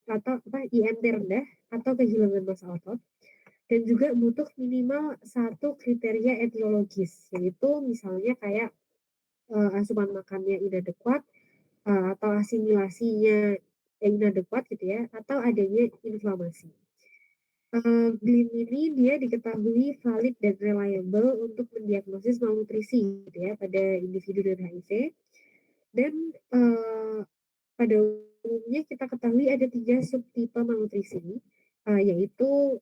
atau IMT rendah atau kehilangan massa otot, dan juga butuh minimal satu kriteria etiologis, yaitu misalnya kayak asupan makannya inadekuat, atau asimilasinya inadekuat gitu ya, atau adanya inflamasi. GLIM ini dia diketahui valid dan reliable untuk mendiagnosis malnutrisi gitu ya pada individu dengan HIV, dan pada umumnya kita ketahui ada 3 subtipe malnutrisi, yaitu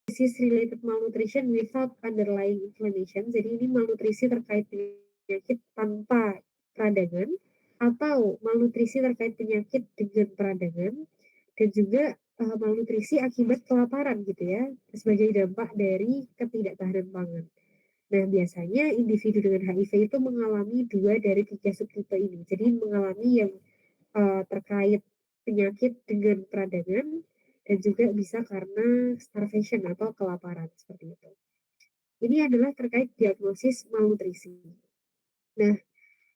disease related malnutrition without underlying inflammation. Jadi ini malnutrisi terkait penyakit tanpa peradangan, atau malnutrisi terkait penyakit dengan peradangan, dan juga malnutrisi akibat kelaparan gitu ya, sebagai dampak dari ketidaktahanan pangan. Nah, biasanya individu dengan HIV itu mengalami 2 dari 3 subtipe ini. Jadi mengalami yang terkait penyakit dengan peradangan, dan juga bisa karena starvation atau kelaparan seperti itu. Ini adalah terkait diagnosis malnutrisi. Nah,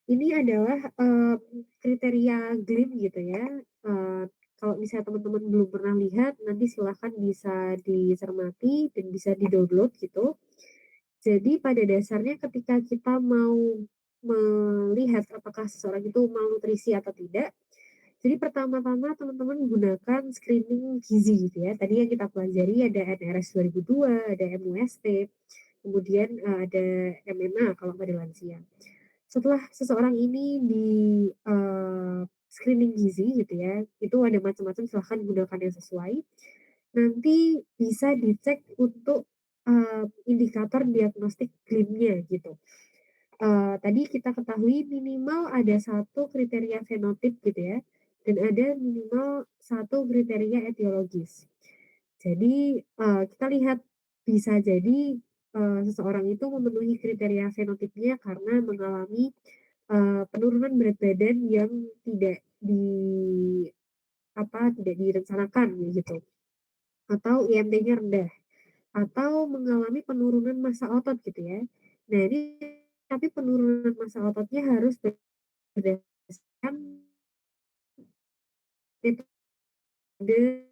ini adalah kriteria GLIM gitu ya. Kalau misalnya teman-teman belum pernah lihat, nanti silahkan bisa dicermati dan bisa di-download gitu. Jadi pada dasarnya ketika kita mau melihat apakah seseorang itu malnutrisi atau tidak, jadi pertama-tama teman-teman gunakan screening gizi gitu ya. Tadi yang kita pelajari ada NRS 2002, ada MUST, kemudian ada MMA kalau pada lansia. Setelah seseorang ini di screening gizi gitu ya, itu ada macam-macam, silahkan gunakan yang sesuai. Nanti bisa dicek untuk indikator diagnostik GLIM-nya gitu. Tadi kita ketahui minimal ada satu kriteria fenotip gitu ya, dan ada minimal satu kriteria etiologis. Jadi kita lihat, bisa jadi seseorang itu memenuhi kriteria fenotipnya karena mengalami penurunan berat badan yang tidak direncanakan gitu, atau IMT-nya rendah, atau mengalami penurunan massa otot gitu ya. Nah ini, tapi penurunan massa ototnya harus berdasarkan metode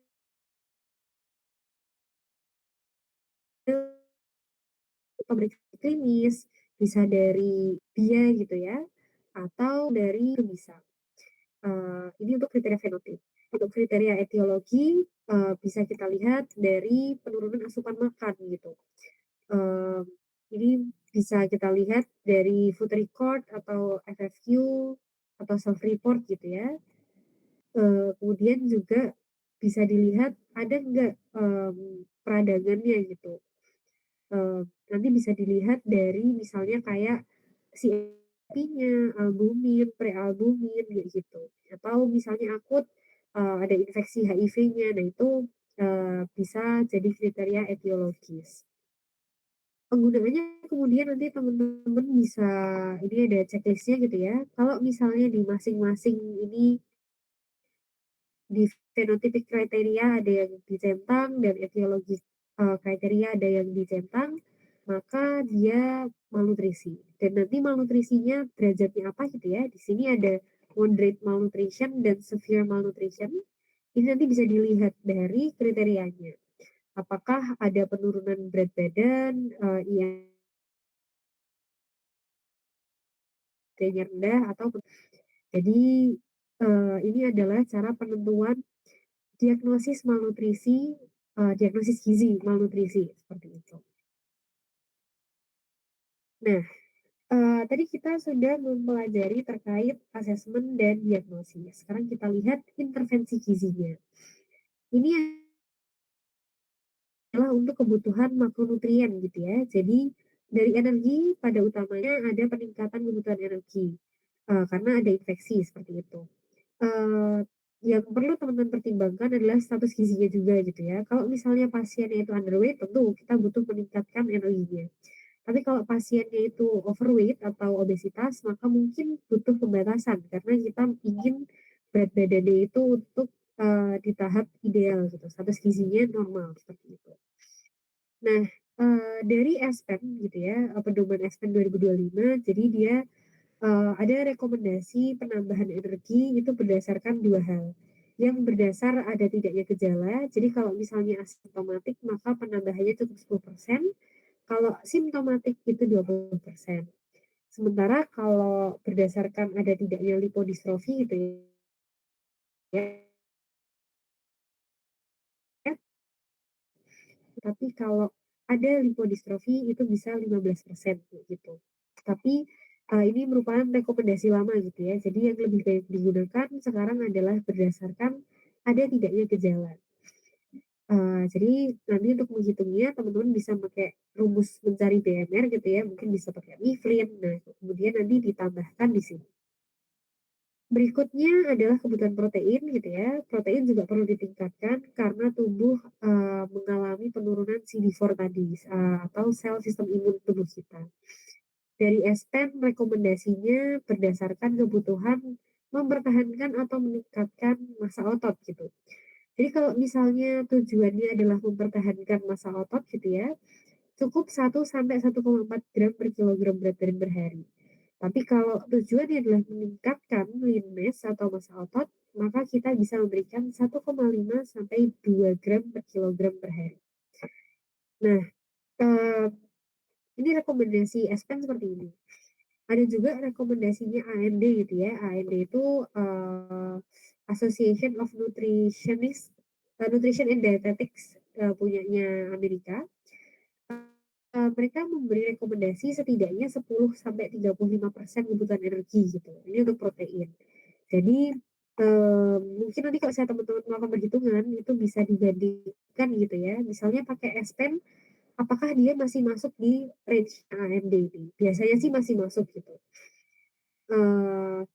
pemeriksaan klinis, bisa dari dia gitu ya, atau dari bisa. Ini untuk kriteria fenotip. Untuk kriteria etiologi, bisa kita lihat dari penurunan asupan makan gitu. Ini bisa kita lihat dari food record atau FFQ atau self report gitu ya. Kemudian juga bisa dilihat ada nggak peradangannya gitu. Nanti bisa dilihat dari misalnya kayak CRP-nya, albumin, prealbumin gitu. Atau misalnya akut ada infeksi HIV-nya. Nah itu bisa jadi kriteria etiologis. Penggunaannya kemudian nanti teman-teman bisa, ini ada checklistnya gitu ya. Kalau misalnya di masing-masing ini di phenotypic kriteria ada yang dicentang dan etiologi kriteria ada yang dicentang, maka dia malnutrisi. Dan nanti malnutrisinya derajatnya apa gitu ya. Di sini ada moderate malnutrition dan severe malnutrition. Ini nanti bisa dilihat dari kriterianya. Apakah ada penurunan berat badan, IMT-nya rendah atau, jadi ini adalah cara penentuan diagnosis malnutrisi, diagnosis gizi malnutrisi seperti itu. Nah, tadi kita sudah mempelajari terkait asesmen dan diagnosis. Sekarang kita lihat intervensi gizinya. Ini adalah untuk kebutuhan makronutrien gitu ya. Jadi dari energi pada utamanya ada peningkatan kebutuhan energi karena ada infeksi seperti itu. Eee, yang perlu teman-teman pertimbangkan adalah status gizinya juga gitu ya. Kalau misalnya pasiennya itu underweight, tentu kita butuh meningkatkan energinya. Tapi kalau pasiennya itu overweight atau obesitas, maka mungkin butuh pembatasan karena kita ingin berat badannya itu untuk di tahap ideal gitu, status gizinya normal seperti itu. Nah, dari ESPEN gitu ya, pedoman ESPEN 2025, jadi dia ada rekomendasi penambahan energi itu berdasarkan 2 hal. yang berdasar ada tidaknya gejala. Jadi kalau misalnya asimptomatik maka penambahannya cukup 10%, kalau simptomatik itu 20%. Sementara kalau berdasarkan ada tidaknya lipodistrofi gitu ya, tapi kalau ada lipodistrofi itu bisa 15% gitu. Tapi ini merupakan rekomendasi lama gitu ya. Jadi yang lebih baik digunakan sekarang adalah berdasarkan ada tidaknya gejala. Jadi nanti untuk menghitungnya teman-teman bisa pakai rumus mencari BMR gitu ya, mungkin bisa pakai Miflin. Nah, kemudian nanti ditambahkan di sini. Berikutnya adalah kebutuhan protein gitu ya. Protein juga perlu ditingkatkan karena tubuh mengalami penurunan CD4 tadi atau sel sistem imun tubuh kita. Dari SPEN rekomendasinya berdasarkan kebutuhan mempertahankan atau meningkatkan massa otot gitu. Jadi kalau misalnya tujuannya adalah mempertahankan massa otot gitu ya, cukup 1 sampai 1,4 gram per kilogram berat badan per hari. Tapi kalau tujuannya adalah meningkatkan lean mass atau massa otot, maka kita bisa memberikan 1,5 sampai 2 gram per kilogram per hari. Nah, eh, ini rekomendasi SPEN seperti ini. Ada juga rekomendasinya AND gitu ya. AND itu Association of Nutrition and Dietetics, punyanya Amerika. Mereka memberi rekomendasi setidaknya 10 sampai 35% kebutuhan energi gitu. Ini untuk protein. Jadi mungkin nanti kalau saya teman-teman melakukan perhitungan itu bisa dibandingkan gitu ya. Misalnya pakai SPEN, apakah dia masih masuk di range AMD ini? Biasanya sih masih masuk gitu.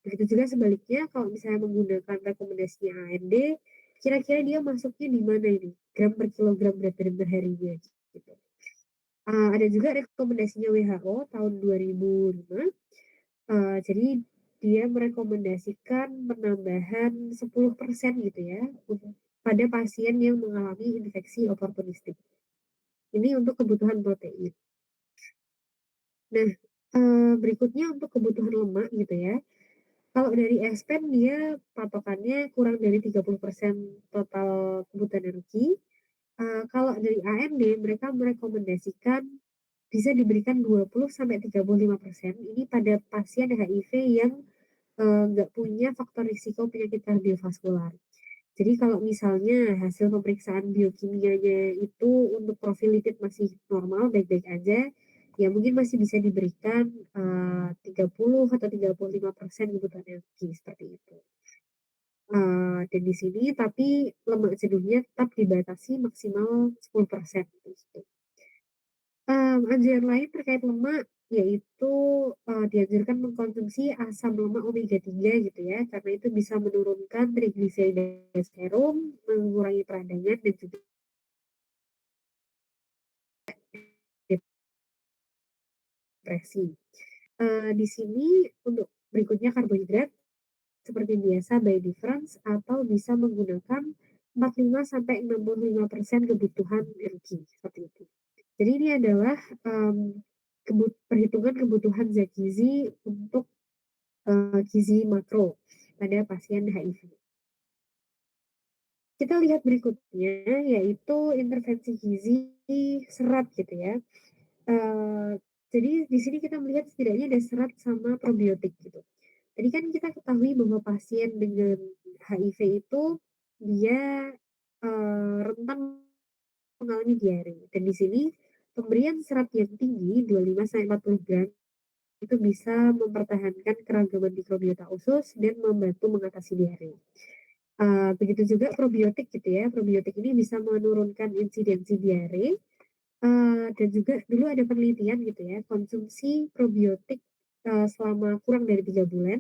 Begitu juga sebaliknya kalau misalnya menggunakan rekomendasinya AMD, kira-kira dia masuknya di mana ini? Gram per kilogram berat badan per harinya gitu. Ada juga rekomendasinya WHO tahun 2005. Jadi dia merekomendasikan penambahan 10% gitu ya pada pasien yang mengalami infeksi oportunistik. Ini untuk kebutuhan protein. Nah, berikutnya untuk kebutuhan lemak gitu ya. Kalau dari SPEN dia patokannya kurang dari 30% total kebutuhan energi. Kalau dari AMD mereka merekomendasikan bisa diberikan 20 sampai 35% ini pada pasien HIV yang nggak punya faktor risiko penyakit kardiovaskular. Jadi kalau misalnya hasil pemeriksaan biokimianya itu untuk profil lipid masih normal, baik-baik aja, ya mungkin masih bisa diberikan 30 atau 35% kebutuhan energi seperti itu. Dan di sini tapi lemak jenuhnya tetap dibatasi maksimal 10% gitu. Anjuran lain terkait lemak yaitu dianjurkan mengkonsumsi asam lemak omega 3 gitu ya, karena itu bisa menurunkan trigliserida serum, mengurangi peradangan dan juga depresi. Di sini untuk berikutnya karbohidrat seperti biasa by difference atau bisa menggunakan 45 sampai 65% kebutuhan energi seperti itu. Jadi ini adalah perhitungan kebutuhan zat gizi untuk gizi makro pada pasien HIV. Kita lihat berikutnya yaitu intervensi gizi serat gitu ya. Uh, jadi di sini kita melihat setidaknya ada serat sama probiotik gitu. Tadi kan kita ketahui bahwa pasien dengan HIV itu dia rentan mengalami diare. Dan di sini pemberian serat yang tinggi 25 sampai 40 gram itu bisa mempertahankan keragaman mikrobiota usus dan membantu mengatasi diare. Begitu juga probiotik gitu ya. Probiotik ini bisa menurunkan insidensi diare. Dan juga dulu ada penelitian gitu ya, konsumsi probiotik selama kurang dari 3 bulan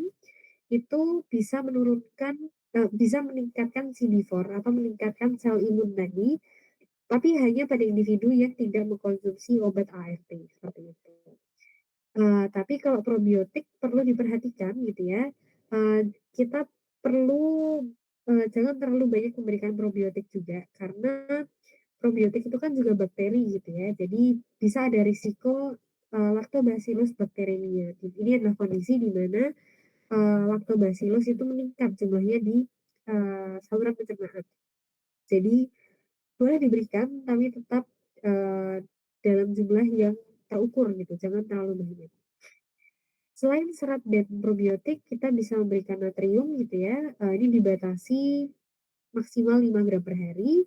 itu bisa menurunkan, bisa meningkatkan CD4 atau meningkatkan sel imun tadi, tapi hanya pada individu yang tidak mengkonsumsi obat ART seperti itu. Tapi kalau probiotik perlu diperhatikan gitu ya. Kita perlu jangan terlalu banyak memberikan probiotik juga karena probiotik itu kan juga bakteri gitu ya. Jadi bisa ada risiko Lactobacillus bacteremia. Ini adalah kondisi di mana Lactobacillus itu meningkat jumlahnya di saluran pencernaan. Jadi boleh diberikan tapi tetap, dalam jumlah yang terukur gitu, jangan terlalu banyak. Selain serat dan probiotik, kita bisa memberikan natrium gitu ya, ini dibatasi maksimal 5 gram per hari,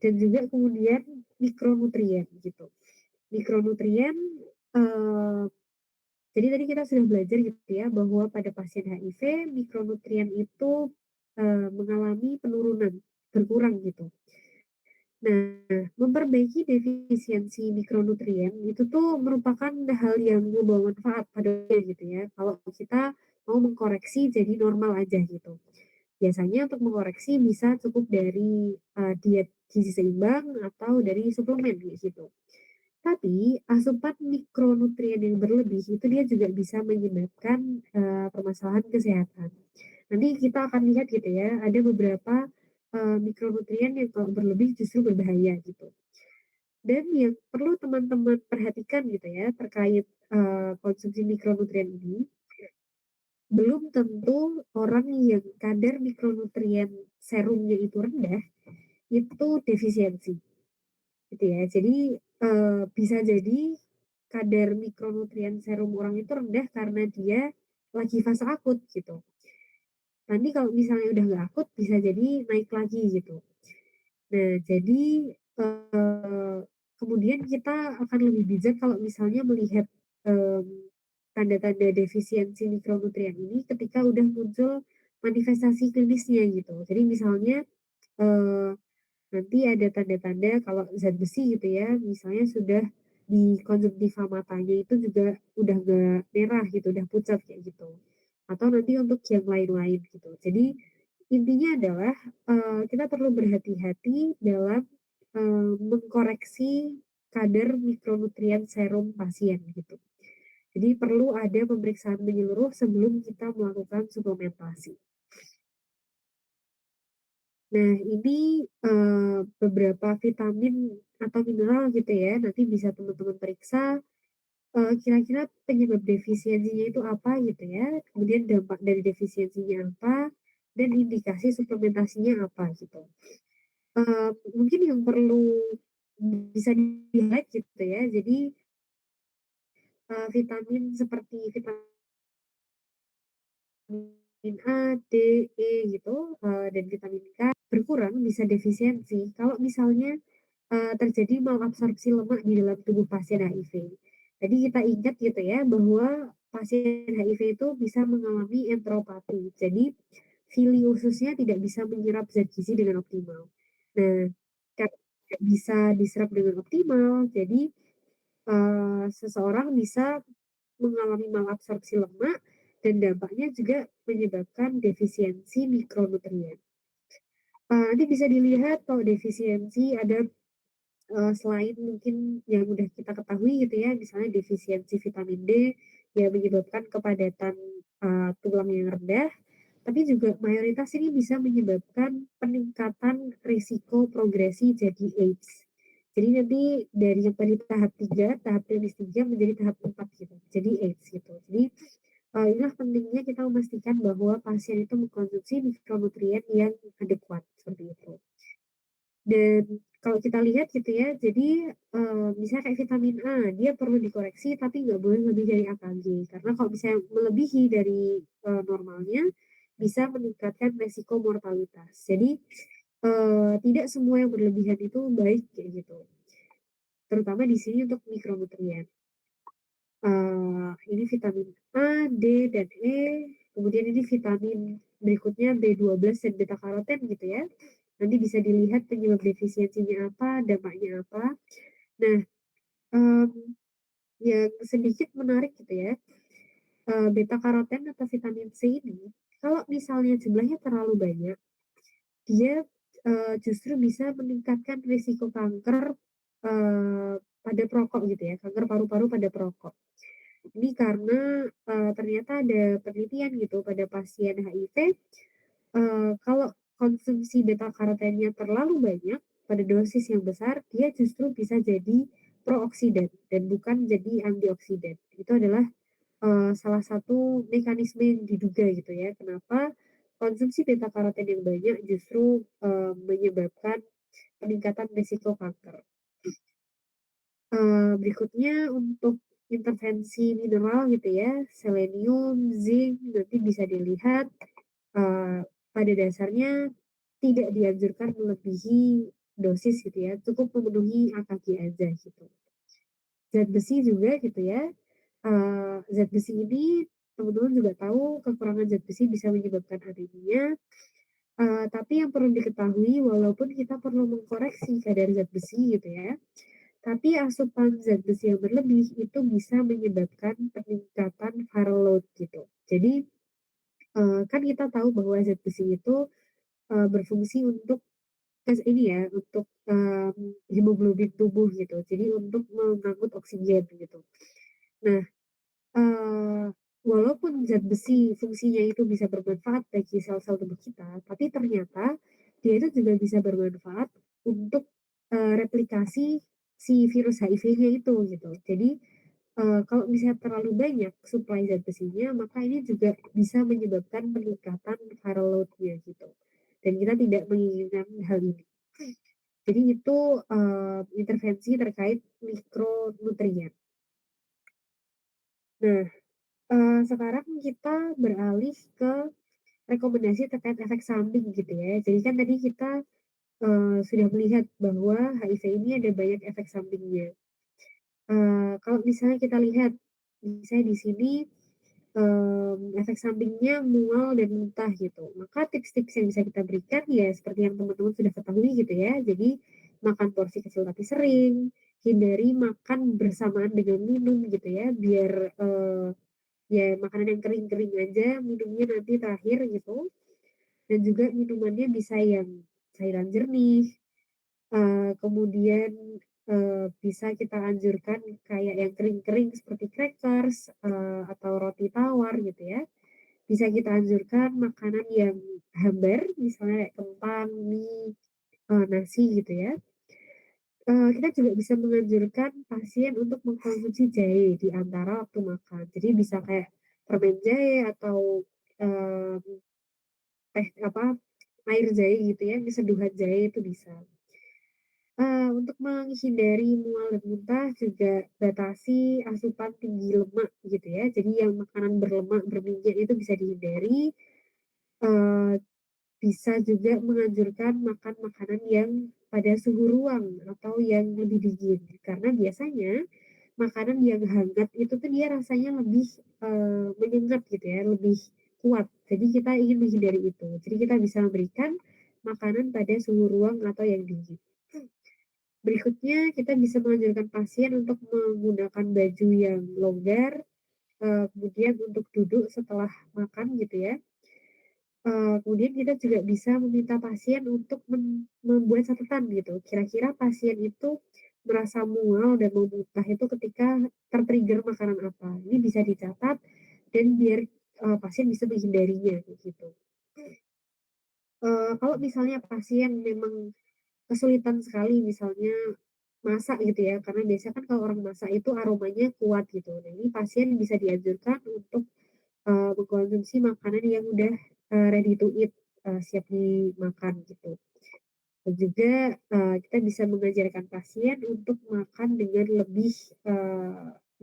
dan juga kemudian mikronutrien gitu. Mikronutrien, eee, jadi tadi kita sudah belajar gitu ya bahwa pada pasien HIV mikronutrien itu, mengalami penurunan, berkurang gitu. Nah, memperbaiki defisiensi mikronutrien itu tuh merupakan hal yang membawa manfaat padanya gitu ya, kalau kita mau mengkoreksi jadi normal aja gitu. Biasanya untuk mengkoreksi bisa cukup dari, diet gizi seimbang atau dari suplemen kayak gitu. Tapi asupan mikronutrien yang berlebih itu dia juga bisa menyebabkan, permasalahan kesehatan. Nanti kita akan lihat gitu ya, ada beberapa, mikronutrien yang kalau berlebih justru berbahaya gitu. Dan yang perlu teman-teman perhatikan gitu ya terkait, konsumsi mikronutrien ini, belum tentu orang yang kadar mikronutrien serumnya itu rendah, itu defisiensi, gitu ya. Jadi, bisa jadi kadar mikronutrien serum orang itu rendah karena dia lagi fase akut gitu. Nanti kalau misalnya udah nggak akut bisa jadi naik lagi gitu. Nah jadi, eee, kemudian kita akan lebih bijak kalau misalnya melihat, tanda-tanda defisiensi mikronutrien ini ketika udah muncul manifestasi klinisnya gitu. Jadi misalnya, eee nanti ada tanda-tanda kalau zat besi gitu ya, misalnya sudah di konjungtiva matanya itu juga udah nggak merah gitu, udah pucat kayak gitu. Atau nanti untuk yang lain-lain gitu. Jadi intinya adalah, kita perlu berhati-hati dalam, mengkoreksi kadar mikronutrien serum pasien gitu. Jadi perlu ada pemeriksaan menyeluruh sebelum kita melakukan suplementasi. Nah, ini, beberapa vitamin atau mineral gitu ya, nanti bisa teman-teman periksa, kira-kira penyebab defisiensinya itu apa gitu ya, kemudian dampak dari defisiensinya apa, dan indikasi suplementasinya apa gitu. Mungkin yang perlu bisa di-highlight gitu ya, jadi, vitamin seperti vitamin A, D, E gitu, dan vitamin K berkurang bisa defisiensi kalau misalnya, terjadi malabsorpsi lemak di dalam tubuh pasien HIV. Jadi kita ingat gitu ya bahwa pasien HIV itu bisa mengalami enteropati. Jadi villi ususnya tidak bisa menyerap zat gizi dengan optimal. Nah, karena tidak bisa diserap dengan optimal, jadi, seseorang bisa mengalami malabsorpsi lemak dan dampaknya juga menyebabkan defisiensi mikronutrien. Nanti bisa dilihat kalau defisiensi ada, selain mungkin yang udah kita ketahui gitu ya, misalnya defisiensi vitamin D yang menyebabkan kepadatan, tulang yang rendah, tapi juga mayoritas ini bisa menyebabkan peningkatan risiko progresi jadi AIDS. Jadi nanti dari yang tadi tahap 3, tahap klinis 3 menjadi tahap 4 gitu, jadi AIDS gitu. Jadi, inilah pentingnya kita memastikan bahwa pasien itu mengkonsumsi mikronutrien yang adekuat, seperti itu. Dan kalau kita lihat gitu ya, jadi, misalnya kayak vitamin A, dia perlu dikoreksi tapi nggak boleh lebih dari AKG. Karena kalau misalnya melebihi dari, normalnya, bisa meningkatkan resiko mortalitas. Jadi, tidak semua yang berlebihan itu baik kayak gitu, terutama di sini untuk mikronutrien. Ini vitamin A, D, dan E, kemudian ini vitamin berikutnya B12 dan beta karoten gitu ya. Nanti bisa dilihat penyebab defisiensinya apa, dampaknya apa. Nah, mmm, yang sedikit menarik gitu ya, beta karoten atau vitamin C ini, kalau misalnya jumlahnya terlalu banyak, dia, justru bisa meningkatkan risiko kanker, pada perokok gitu ya, kanker paru-paru pada perokok. Ini karena, ternyata ada penelitian gitu pada pasien HIV, kalau konsumsi beta karotennya terlalu banyak pada dosis yang besar, dia justru bisa jadi prooksidan dan bukan jadi antioksidan. Itu adalah, salah satu mekanisme yang diduga gitu ya, kenapa, konsumsi beta karoten yang banyak justru, menyebabkan peningkatan risiko kanker. Berikutnya untuk intervensi mineral gitu ya, selenium, zinc, nanti bisa dilihat, pada dasarnya tidak dianjurkan melebihi dosis gitu ya, cukup memenuhi AKG aja gitu. Zat besi juga gitu ya, zat besi ini teman-teman juga tahu kekurangan zat besi bisa menyebabkan anemia, tapi yang perlu diketahui walaupun kita perlu mengkoreksi kadar zat besi gitu ya, tapi asupan zat besi yang berlebih itu bisa menyebabkan peningkatan viral load gitu. Jadi, kan kita tahu bahwa zat besi itu, berfungsi untuk ini ya, untuk, hemoglobin tubuh gitu, jadi untuk mengangkut oksigen gitu. Nah, Eee, walaupun zat besi fungsinya itu bisa bermanfaat bagi sel-sel tubuh kita, tapi ternyata dia itu juga bisa bermanfaat untuk, replikasi si virus HIV-nya itu gitu. Jadi, kalau misalnya terlalu banyak suplai zat besinya, maka ini juga bisa menyebabkan peningkatan viral load-nya gitu, dan kita tidak menginginkan hal ini. Jadi itu, intervensi terkait mikronutrien. Nah, sekarang kita beralih ke rekomendasi terkait efek samping gitu ya. Jadi kan tadi kita, sudah melihat bahwa HIV ini ada banyak efek sampingnya. Kalau misalnya kita lihat, misalnya di sini, efek sampingnya mual dan muntah gitu, maka tips-tips yang bisa kita berikan ya seperti yang teman-teman sudah ketahui gitu ya. Jadi makan porsi kecil tapi sering, hindari makan bersamaan dengan minum gitu ya, biar, ya makanan yang kering-kering aja, minumnya nanti terakhir gitu, dan juga minumannya bisa yang cairan jernih, kemudian, bisa kita anjurkan kayak yang kering-kering seperti crackers, atau roti tawar gitu ya. Bisa kita anjurkan makanan yang hambar, misalnya kayak kentang, mie, nasi gitu ya. Kita juga bisa menganjurkan pasien untuk mengkonsumsi jahe di antara waktu makan. Jadi bisa kayak permen jahe atau, mmm, teh apa, air jahe gitu ya, seduhan jahe itu bisa. Untuk menghindari mual dan muntah juga batasi asupan tinggi lemak gitu ya. Jadi yang makanan berlemak, berminyak itu bisa dihindari, eee, bisa juga menganjurkan makan makanan yang pada suhu ruang atau yang lebih dingin. Karena biasanya makanan yang hangat itu tuh dia rasanya lebih, menyengat gitu ya, lebih kuat. Jadi kita ingin menghindari itu. Jadi kita bisa memberikan makanan pada suhu ruang atau yang dingin. Berikutnya kita bisa menganjurkan pasien untuk menggunakan baju yang longgar, kemudian untuk duduk setelah makan gitu ya. Kemudian kita juga bisa meminta pasien untuk membuat catatan gitu, kira-kira pasien itu merasa mual dan mau muntah itu ketika ter-trigger makanan apa. Ini bisa dicatat dan biar, pasien bisa menghindarinya, kayak gitu. Kalau misalnya pasien memang kesulitan sekali misalnya masak gitu ya, karena biasanya kan kalau orang masak itu aromanya kuat gitu. Nah, ini pasien bisa dianjurkan untuk, mengkonsumsi makanan yang udah, ready to eat, siap dimakan gitu. Dan juga, kita bisa mengajarkan pasien untuk makan dengan lebih,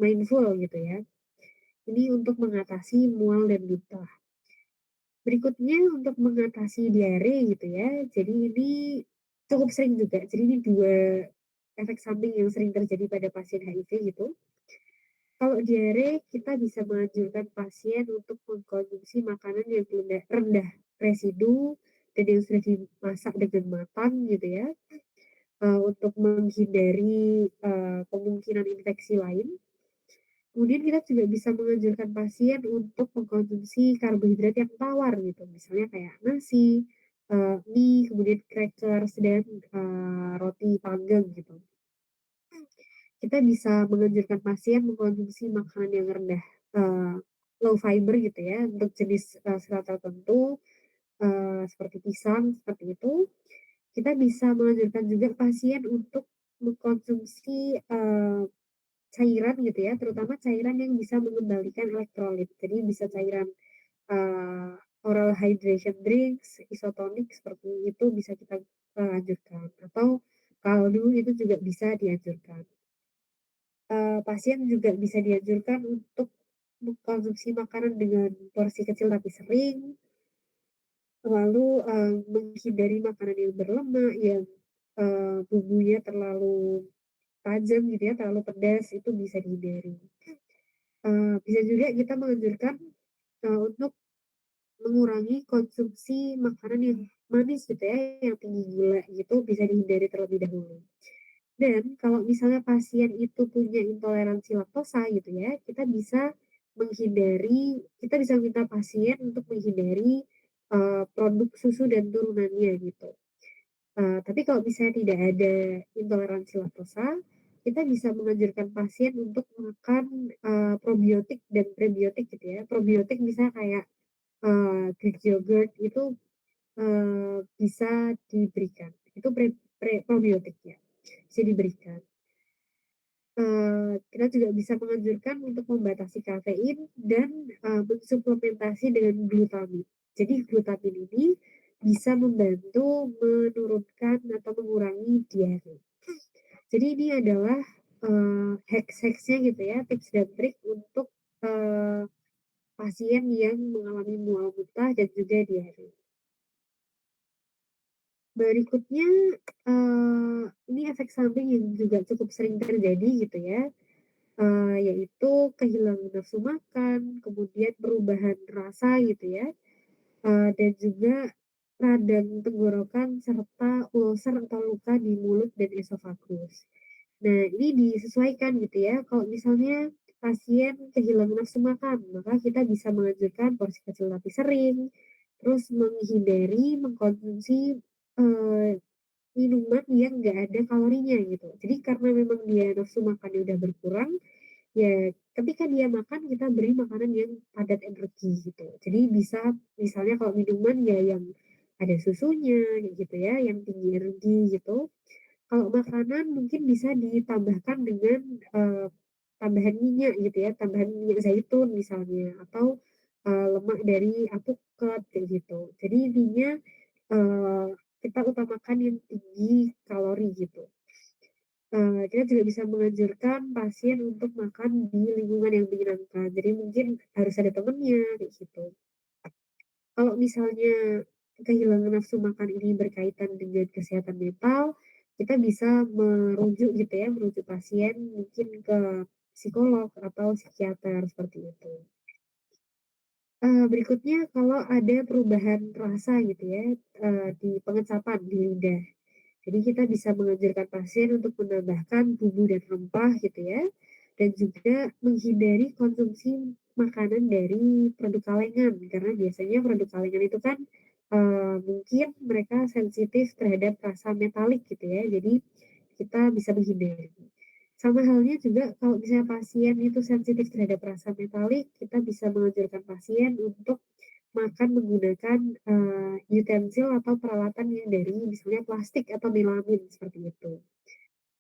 mindful gitu ya. Ini untuk mengatasi mual dan muntah. Berikutnya untuk mengatasi diare gitu ya, jadi ini cukup sering juga. Jadi ini 2 efek samping yang sering terjadi pada pasien HIV gitu. Kalau diare kita bisa menganjurkan pasien untuk mengkonsumsi makanan yang rendah residu dan yang sudah dimasak dengan matang gitu ya, untuk menghindari, kemungkinan infeksi lain. Kemudian kita juga bisa menganjurkan pasien untuk mengkonsumsi karbohidrat yang tawar gitu, misalnya kayak nasi, mie, kemudian crackers, dan, roti panggang gitu. Kita bisa menganjurkan pasien mengkonsumsi makanan yang rendah, eee, low fiber gitu ya, untuk jenis, serat tertentu, seperti pisang, seperti itu. Kita bisa menganjurkan juga pasien untuk mengkonsumsi, cairan gitu ya, terutama cairan yang bisa mengembalikan elektrolit. Jadi bisa cairan, oral hydration drinks, isotonik seperti itu bisa kita anjurkan, atau kaldu itu juga bisa dianjurkan. Pasien juga bisa dianjurkan untuk mengkonsumsi makanan dengan porsi kecil tapi sering, lalu menghindari makanan yang berlemak, yang bumbunya terlalu tajam gitu ya, terlalu pedas, itu bisa dihindari. Bisa juga kita menganjurkan untuk mengurangi konsumsi makanan yang manis gitu ya, yang tinggi gula gitu, bisa dihindari terlebih dahulu. Dan kalau misalnya pasien itu punya intoleransi laktosa gitu ya, kita bisa minta pasien untuk menghindari produk susu dan turunannya gitu. Tapi kalau misalnya tidak ada intoleransi laktosa, kita bisa menganjurkan pasien untuk makan probiotik dan prebiotik gitu ya. Probiotik misalnya kayak Greek yogurt itu bisa diberikan. Itu probiotik ya, bisa diberikan. Kita juga bisa menganjurkan untuk membatasi kafein dan mensuplementasi dengan glutamin. Jadi glutamin ini bisa membantu menurunkan atau mengurangi diare. Jadi ini adalah hacks-hacksnya gitu ya, tips dan trik untuk pasien yang mengalami mual muntah dan juga diare. Berikutnya, ini efek samping yang juga cukup sering terjadi gitu ya, yaitu kehilangan nafsu makan, kemudian perubahan rasa gitu ya, dan juga radang tenggorokan serta ulcer atau luka di mulut dan esofagus. Nah, ini disesuaikan gitu ya. Kalau misalnya pasien kehilangan nafsu makan, maka kita bisa menganjurkan porsi kecil tapi sering, terus menghindari mengkonsumsi eh, minuman yang nggak ada kalorinya gitu. Jadi karena memang dia nafsu makannya udah berkurang, ya ketika dia makan kita beri makanan yang padat energi gitu. Jadi bisa misalnya kalau minuman ya yang ada susunya gitu ya, yang tinggi energi gitu. Kalau makanan mungkin bisa ditambahkan dengan tambahan minyak gitu ya, tambahan minyak zaitun misalnya, atau lemak dari alpukat kayak gitu. Jadi intinya eh, kita utamakan yang tinggi kalori gitu. Kita juga bisa menganjurkan pasien untuk makan di lingkungan yang menyenangkan. Jadi mungkin harus ada temennya kayak gitu. Kalau misalnya kehilangan nafsu makan ini berkaitan dengan kesehatan mental, kita bisa merujuk pasien mungkin ke psikolog atau psikiater seperti itu. Berikutnya kalau ada perubahan rasa gitu ya, di pengecapan di lidah. Jadi kita bisa menganjurkan pasien untuk menambahkan bumbu dan rempah gitu ya, dan juga menghindari konsumsi makanan dari produk kalengan karena biasanya produk kalengan itu kan mungkin mereka sensitif terhadap rasa metalik gitu ya, jadi kita bisa menghindari. Sama halnya juga kalau misalnya pasien itu sensitif terhadap rasa metalik, kita bisa menganjurkan pasien untuk makan menggunakan utensil atau peralatan yang dari misalnya plastik atau melamin seperti itu.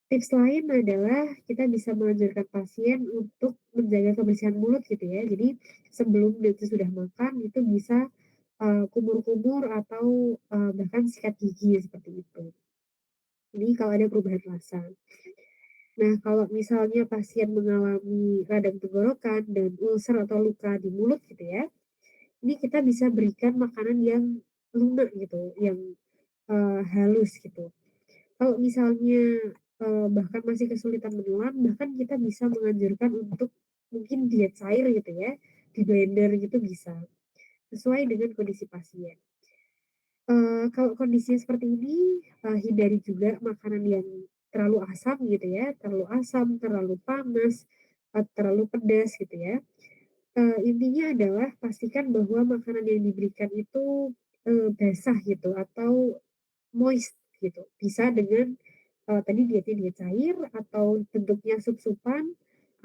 Tips lain adalah kita bisa menganjurkan pasien untuk menjaga kebersihan mulut gitu ya. Jadi sebelum dia itu sudah makan itu bisa kumur-kumur atau bahkan sikat gigi seperti itu. Ini kalau ada perubahan rasa. Nah, kalau misalnya pasien mengalami radang tenggorokan dan ulcer atau luka di mulut gitu ya, ini kita bisa berikan makanan yang lunak gitu, yang halus gitu. Kalau misalnya bahkan masih kesulitan menelan, bahkan kita bisa menganjurkan untuk mungkin diet cair gitu ya, di blender gitu bisa, sesuai dengan kondisi pasien. Kalau kondisinya seperti ini, hindari juga makanan yang terlalu asam gitu ya, terlalu asam, terlalu panas, terlalu pedas gitu ya. Intinya adalah pastikan bahwa makanan yang diberikan itu basah gitu atau moist gitu. Bisa dengan tadi dietnya diet cair atau bentuknya sup-supan,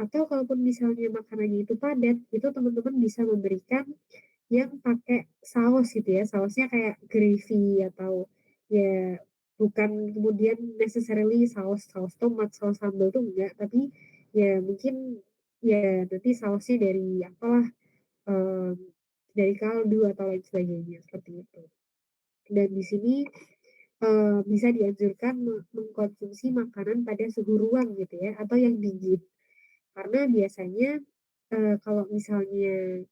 atau kalaupun misalnya makanannya itu padat, itu teman-teman bisa memberikan yang pakai saus gitu ya, sausnya kayak gravy atau ya bukan kemudian necessarily saus saus tomat, saus sambal tuh enggak, tapi ya mungkin ya nanti sausnya dari apalah, dari kaldu atau lain sebagainya, seperti itu. Dan di sini, bisa dianjurkan mengkonsumsi makanan pada suhu ruang gitu ya, atau yang dingin. Karena biasanya, kalau misalnya,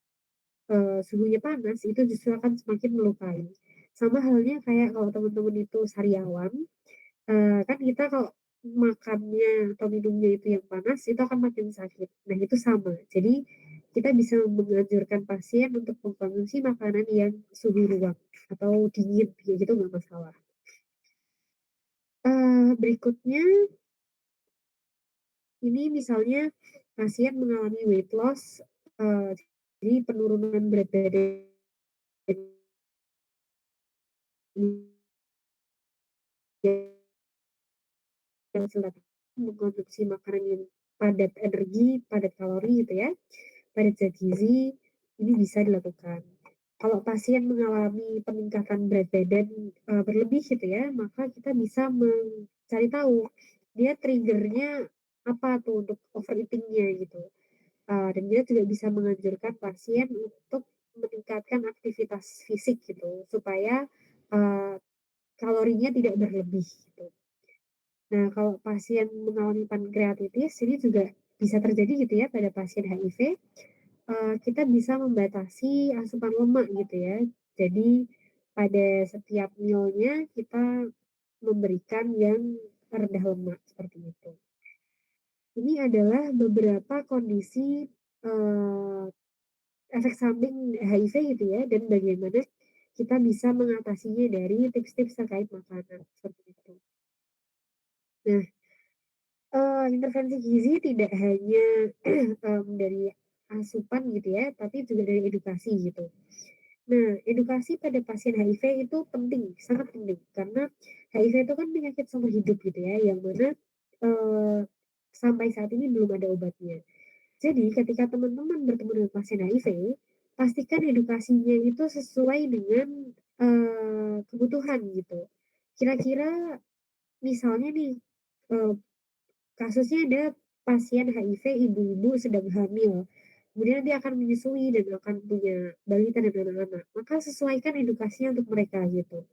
suhunya panas, itu justru akan semakin melukai. Sama halnya kayak kalau teman-teman itu sariawan, kan kita kalau makannya atau minumnya itu yang panas, itu akan makin sakit. Nah, itu sama. Jadi, kita bisa menganjurkan pasien untuk mengkonsumsi makanan yang suhu ruang atau dingin, kayak gitu nggak masalah. Berikutnya ini misalnya pasien mengalami weight loss, eee, jadi penurunan berat badan yang sifatnya mengkonsumsi makanan yang padat energi, padat kalori gitu ya, padat zat gizi, ini bisa dilakukan. Kalau pasien mengalami peningkatan berat badan, berlebih gitu ya, maka kita bisa mencari tahu dia trigger-nya apa tuh untuk overeating-nya gitu. Dan dia juga bisa menganjurkan pasien untuk meningkatkan aktivitas fisik gitu, supaya, eee, kalorinya tidak berlebih gitu. Nah, kalau pasien mengalami pankreatitis, ini juga bisa terjadi gitu ya pada pasien HIV, kita bisa membatasi asupan lemak gitu ya. Jadi pada setiap meal-nya kita memberikan yang rendah lemak, seperti itu. Ini adalah beberapa kondisi, eee, efek samping HIV gitu ya, dan bagaimana kita bisa mengatasinya dari tips-tips terkait makanan, seperti itu. Nah, intervensi gizi tidak hanya, dari asupan gitu ya, tapi juga dari edukasi gitu. Nah, edukasi pada pasien HIV itu penting, sangat penting, karena HIV itu kan penyakit seumur hidup gitu ya, yang mana, eee, sampai saat ini belum ada obatnya. Jadi ketika teman-teman bertemu dengan pasien HIV, pastikan edukasinya itu sesuai dengan, kebutuhan gitu. Kira-kira misalnya nih, eee kasusnya ada pasien HIV ibu-ibu sedang hamil, kemudian dia akan menyusui dan akan punya balita dan anak-anak, maka sesuaikan edukasinya untuk mereka gitu.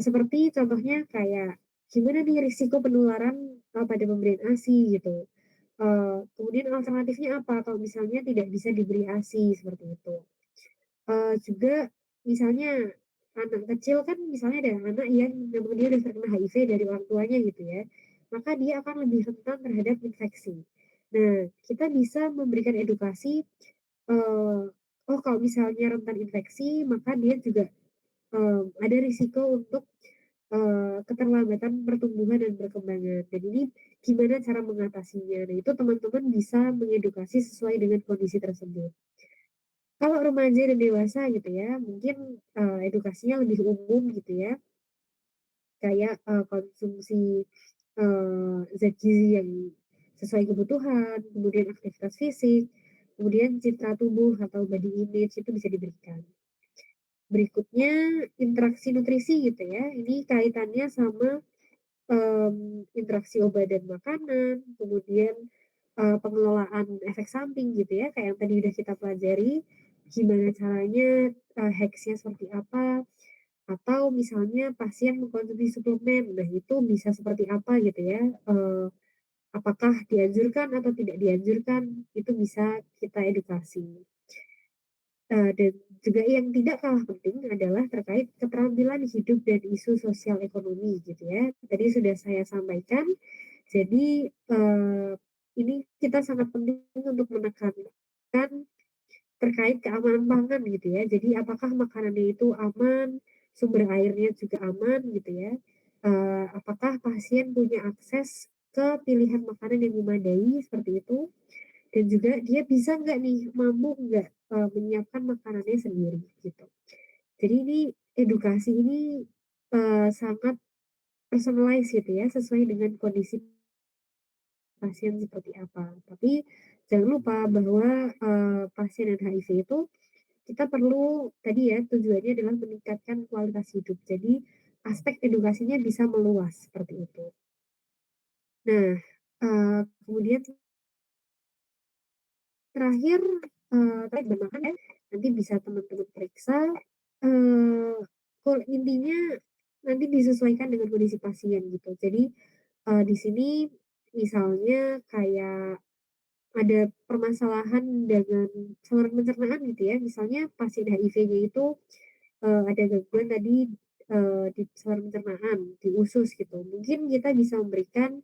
Seperti contohnya kayak gimana nih risiko penularan, pada pemberian ASI gitu, kemudian alternatifnya apa kalau misalnya tidak bisa diberi ASI, seperti itu. Juga misalnya anak kecil kan misalnya ada anak yang memang dia udah terkena HIV dari orang tuanya gitu ya, maka dia akan lebih rentan terhadap infeksi. Nah, kita bisa memberikan edukasi, oh kalau misalnya rentan infeksi maka dia juga, ada risiko untuk, keterlambatan pertumbuhan dan perkembangan dan ini gimana cara mengatasinya. Nah, itu teman-teman bisa mengedukasi sesuai dengan kondisi tersebut. Kalau remaja dan dewasa gitu ya, mungkin, edukasinya lebih umum gitu ya, kayak, konsumsi, zat gizi yang sesuai kebutuhan, kemudian aktivitas fisik, kemudian citra tubuh atau body image itu bisa diberikan. Berikutnya interaksi nutrisi gitu ya, ini kaitannya sama, interaksi obat dan makanan, kemudian, pengelolaan efek samping gitu ya, kayak yang tadi udah kita pelajari, gimana caranya, hacks-nya seperti apa, atau misalnya pasien mengkonsumsi suplemen, nah itu bisa seperti apa gitu ya, apakah dianjurkan atau tidak dianjurkan, itu bisa kita edukasi. Dan juga yang tidak kalah penting adalah terkait keterampilan hidup dan isu sosial ekonomi gitu ya. Tadi sudah saya sampaikan, jadi, ini kita sangat penting untuk menekankan terkait keamanan pangan gitu ya. Jadi apakah makanannya itu aman, sumber airnya juga aman gitu ya, apakah pasien punya akses ke pilihan makanan yang memadai seperti itu, dan juga dia bisa nggak nih, mampu nggak, menyiapkan makanannya sendiri gitu. Jadi ini edukasi ini, sangat personalize gitu ya, sesuai dengan kondisi pasien seperti apa. Tapi jangan lupa bahwa, pasien HIV itu kita perlu tadi ya, tujuannya adalah meningkatkan kualitas hidup. Jadi aspek edukasinya bisa meluas, seperti itu. Nah, kemudian terakhir, terkait dengan makan ya, Nanti bisa teman-teman periksa, eee, intinya nanti disesuaikan dengan kondisi pasien gitu. Jadi, di sini misalnya kayak ada permasalahan dengan saluran pencernaan gitu ya, misalnya pasien HIV-nya itu, ada gangguan tadi, di saluran pencernaan, di usus gitu. Mungkin kita bisa memberikan,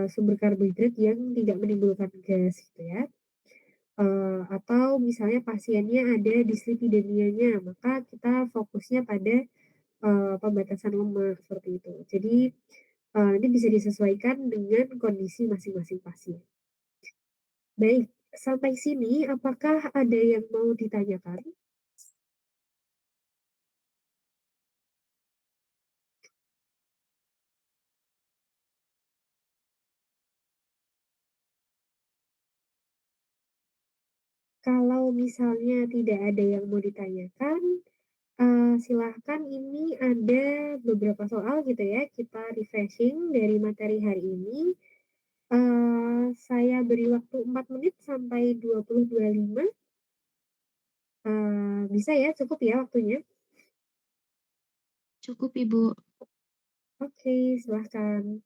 sumber karbohidrat yang tidak menimbulkan gas gitu ya, atau misalnya pasiennya ada dislipidemianya, maka kita fokusnya pada, pembatasan lemak seperti itu. Jadi, ini bisa disesuaikan dengan kondisi masing-masing pasien. Baik, sampai sini apakah ada yang mau ditanyakan? Kalau misalnya tidak ada yang mau ditanyakan, silahkan ini ada beberapa soal gitu ya, kita refreshing dari materi hari ini. Saya beri waktu 4 menit sampai 20.25, bisa ya, cukup ya waktunya? Cukup, Ibu. Oke, silahkan.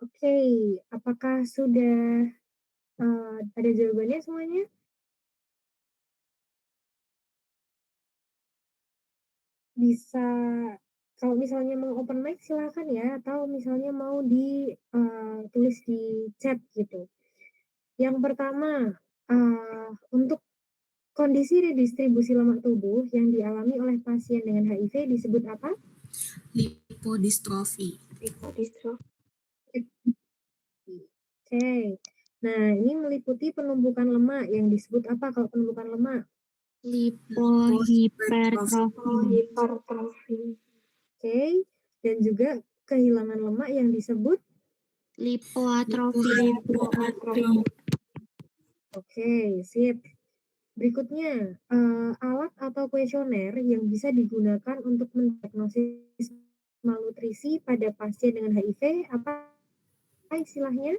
Oke, apakah sudah Ada jawabannya semuanya? Bisa kalau misalnya mau open mic silakan ya, atau misalnya mau tulis di chat gitu. Yang pertama, untuk kondisi redistribusi lemak tubuh yang dialami oleh pasien dengan HIV disebut apa? Lipodystrofi. Oke. Nah, ini meliputi penumpukan lemak yang disebut apa kalau penumpukan lemak? Lipohipertrofi. Oke. Dan juga kehilangan lemak yang disebut Lipoatrofi. Oke, sip. Berikutnya, alat atau kuesioner yang bisa digunakan untuk mendiagnosis malnutrisi pada pasien dengan HIV, apa istilahnya?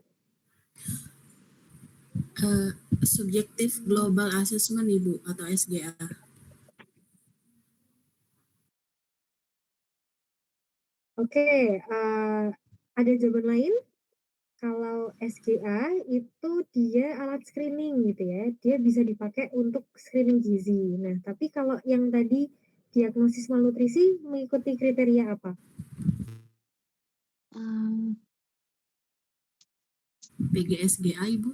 Subjective Global Assessment Ibu atau SGA. Oke, ada jawaban lain? Kalau SGA itu dia alat screening gitu ya, dia bisa dipakai untuk screening gizi. Nah, tapi kalau yang tadi diagnosis malnutrisi mengikuti kriteria apa? PGSGA Ibu.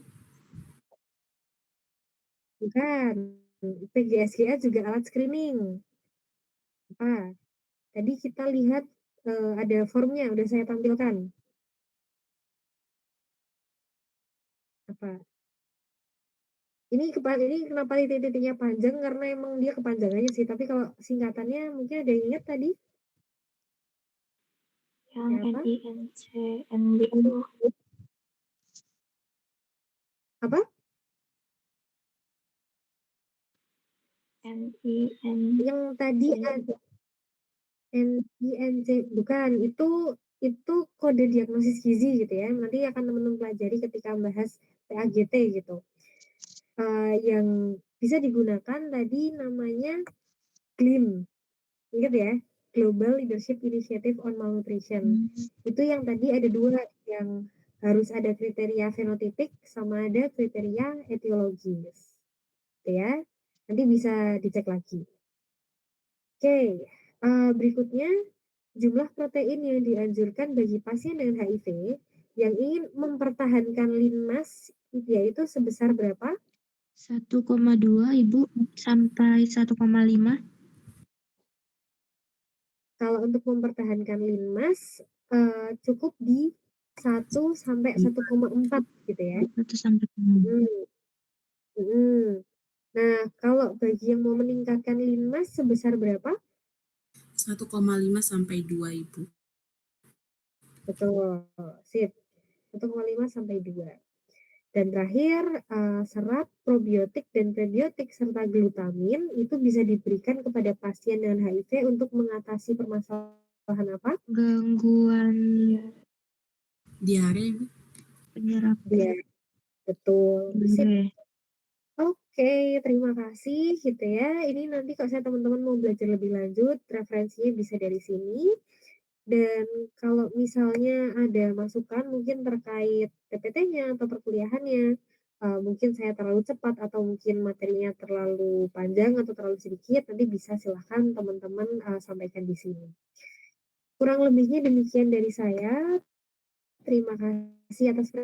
Bukan, PGSGA juga alat screening. Apa? Tadi kita lihat ada formnya, udah saya tampilkan. Apa? Ini kenapa titik-titiknya panjang karena emang dia kepanjangannya sih. Tapi kalau singkatannya mungkin ada yang ingat tadi? Yang Ya apa? NINCNB itu Apa? NIN Yang tadi ada NINC, bukan, itu kode diagnosis gizi gitu ya. Nanti akan teman-teman pelajari ketika membahas PAGT gitu. Yang bisa digunakan tadi namanya GLIM. Ingat ya, Global Leadership Initiative on Malnutrition. Itu yang tadi ada dua, yang harus ada kriteria fenotipik sama ada kriteria etiologis. Gitu ya. Nanti bisa dicek lagi. Oke, berikutnya jumlah protein yang dianjurkan bagi pasien dengan HIV yang ingin mempertahankan lean mass yaitu sebesar berapa? 1,2 Ibu sampai 1,5. Kalau untuk mempertahankan lean mass cukup di 1 sampai 1,4 gitu ya. 1 sampai 1,4. Nah, kalau bagi yang mau meningkatkan lean mass sebesar berapa? 1,5 sampai 2 Ibu. Betul, sip. 1,5 sampai 2. Dan terakhir, serat, probiotik, dan prebiotik serta glutamin itu bisa diberikan kepada pasien dengan HIV untuk mengatasi permasalahan apa? Gangguan Diare Ibu. penyerapan. Ya, betul. Sip. Diare. Oke, terima kasih gitu ya. Ini nanti kalau saya teman-teman mau belajar lebih lanjut, referensinya bisa dari sini. Dan kalau misalnya ada masukan mungkin terkait PPT-nya atau perkuliahannya, mungkin saya terlalu cepat atau mungkin materinya terlalu panjang atau terlalu sedikit, nanti bisa silahkan teman-teman sampaikan di sini. Kurang lebihnya demikian dari saya. Terima kasih atas